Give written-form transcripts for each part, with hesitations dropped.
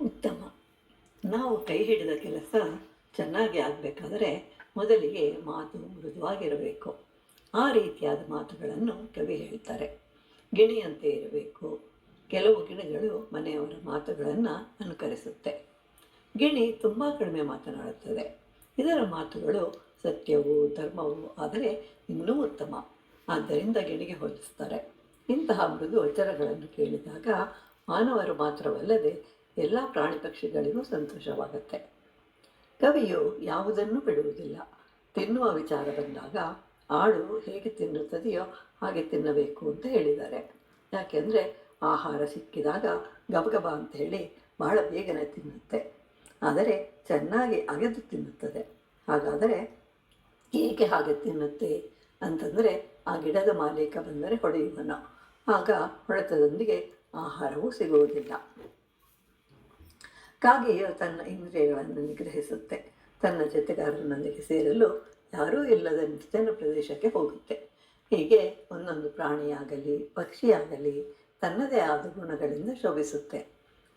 ಉತ್ತಮ. ನಾವು ಕೈ ಹಿಡಿದ ಕೆಲಸ ಚೆನ್ನಾಗಿ ಆಗಬೇಕಾದರೆ ಮೊದಲಿಗೆ ಮಾತು ಮೃದುವಾಗಿರಬೇಕು. ಆ ರೀತಿಯಾದ ಮಾತುಗಳನ್ನು ಕವಿ ಹೇಳ್ತಾರೆ. ಗಿಣಿಯಂತೆ ಇರಬೇಕು. ಕೆಲವು ಗಿಣಿಗಳು ಮನೆಯವರ ಮಾತುಗಳನ್ನು ಅನುಕರಿಸುತ್ತೆ. ಗಿಣಿ ತುಂಬ ಕಡಿಮೆ ಮಾತನಾಡುತ್ತದೆ. ಇದರ ಮಾತುಗಳು ಸತ್ಯವೂ ಧರ್ಮವೂ ಆದರೆ ಇನ್ನೂ ಉತ್ತಮ. ಆದ್ದರಿಂದ ಗಿಣಿಗೆ ಹೋಲಿಸ್ತಾರೆ. ಇಂತಹ ಮೃದು ವಚನಗಳನ್ನು ಕೇಳಿದಾಗ ಮಾನವರು ಮಾತ್ರವಲ್ಲದೆ ಎಲ್ಲ ಪ್ರಾಣಿ ಪಕ್ಷಿಗಳಿಗೂ ಸಂತೋಷವಾಗುತ್ತೆ. ಕವಿಯು ಯಾವುದನ್ನೂ ಬಿಡುವುದಿಲ್ಲ. ತಿನ್ನುವ ವಿಚಾರ ಬಂದಾಗ ಆಡು ಹೇಗೆ ತಿನ್ನುತ್ತದೆಯೋ ಹಾಗೆ ತಿನ್ನಬೇಕು ಅಂತ ಹೇಳಿದ್ದಾರೆ. ಯಾಕೆಂದರೆ ಆಹಾರ ಸಿಕ್ಕಿದಾಗ ಗಬಗಬ ಅಂತ ಹೇಳಿ ಬಹಳ ಬೇಗನೆ ತಿನ್ನುತ್ತೆ. ಆದರೆ ಚೆನ್ನಾಗಿ ಅಗೆದು ತಿನ್ನುತ್ತದೆ. ಹಾಗಾದರೆ ಏಕೆ ಹಾಗೆ ತಿನ್ನುತ್ತೆ ಅಂತಂದರೆ ಆ ಗಿಡದ ಮಾಲೀಕ ಬಂದರೆ ಹೊಡೆಯುವನು. ಆಗ ಹೊಡೆತದೊಂದಿಗೆ ಆಹಾರವೂ ಸಿಗುವುದಿಲ್ಲ. ಕಾಗೆಯು ತನ್ನ ಇಂದ್ರಿಯಗಳನ್ನು ನಿಗ್ರಹಿಸುತ್ತೆ. ತನ್ನ ಜೊತೆಗಾರರೊಂದಿಗೆ ಸೇರಲು ಯಾರೂ ಇಲ್ಲದ ನಿರ್ಜನ ಪ್ರದೇಶಕ್ಕೆ ಹೋಗುತ್ತೆ. ಹೀಗೆ ಒಂದೊಂದು ಪ್ರಾಣಿಯಾಗಲಿ ಪಕ್ಷಿಯಾಗಲಿ ತನ್ನದೇ ಆದ ಗುಣಗಳಿಂದ ಶೋಭಿಸುತ್ತೆ.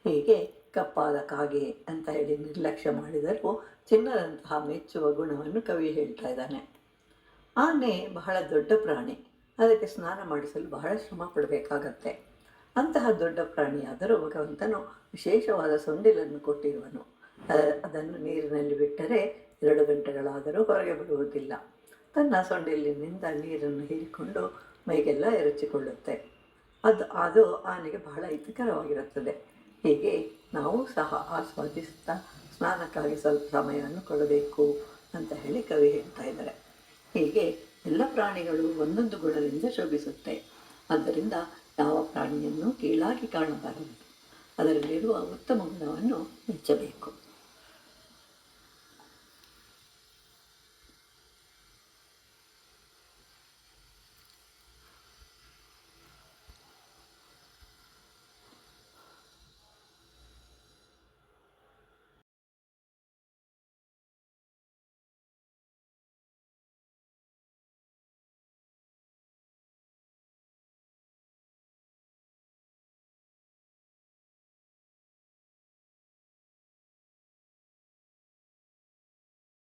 ಹೀಗೆ ಕಪ್ಪಾದ ಕಾಗೆ ಅಂತ ಹೇಳಿ ನಿರ್ಲಕ್ಷ್ಯ ಮಾಡಿದರೂ ಚಿನ್ನದಂತಹ ಮೆಚ್ಚುವ ಗುಣವನ್ನು ಕವಿ ಹೇಳ್ತಾ ಇದ್ದಾನೆ. ಆನೆ ಬಹಳ ದೊಡ್ಡ ಪ್ರಾಣಿ. ಅದಕ್ಕೆ ಸ್ನಾನ ಮಾಡಿಸಲು ಬಹಳ ಶ್ರಮ ಪಡಬೇಕಾಗತ್ತೆ. ಅಂತಹ ದೊಡ್ಡ ಪ್ರಾಣಿಯಾದರೂ ಭಗವಂತನು ವಿಶೇಷವಾದ ಸೊಂಡಿಲನ್ನು ಕೊಟ್ಟಿರುವನು. ಅದನ್ನು ನೀರಿನಲ್ಲಿ ಬಿಟ್ಟರೆ 2 ಗಂಟೆಗಳಾದರೂ ಹೊರಗೆ ಬರುವುದಿಲ್ಲ. ತನ್ನ ಸೊಂಡಿಲಿನಿಂದ ನೀರನ್ನು ಹೀರಿಕೊಂಡು ಮೈಗೆಲ್ಲ ಎರಚಿಕೊಳ್ಳುತ್ತೆ. ಅದು ಆನೆಗೆ ಬಹಳ ಹಿತಕರವಾಗಿರುತ್ತದೆ. ಹೀಗೆ ನಾವು ಸಹ ಆಸ್ವಾದಿಸುತ್ತಾ ಸ್ನಾನಕ್ಕಾಗಿ ಸ್ವಲ್ಪ ಸಮಯವನ್ನು ಕೊಡಬೇಕು ಅಂತ ಹೇಳಿ ಕವಿ ಹೇಳ್ತಾ ಇದ್ದಾರೆ. ಹೀಗೆ ಎಲ್ಲ ಪ್ರಾಣಿಗಳು ಒಂದೊಂದು ಗುಣದಿಂದ ಶೋಭಿಸುತ್ತೆ. ಆದ್ದರಿಂದ ಯಾವ ಪ್ರಾಣಿಯನ್ನು ಕೀಳಾಗಿ ಕಾಣಬಾರದು. ಅದರಲ್ಲಿರುವ ಉತ್ತಮ ಗುಣವನ್ನು ಮೆಚ್ಚಬೇಕು.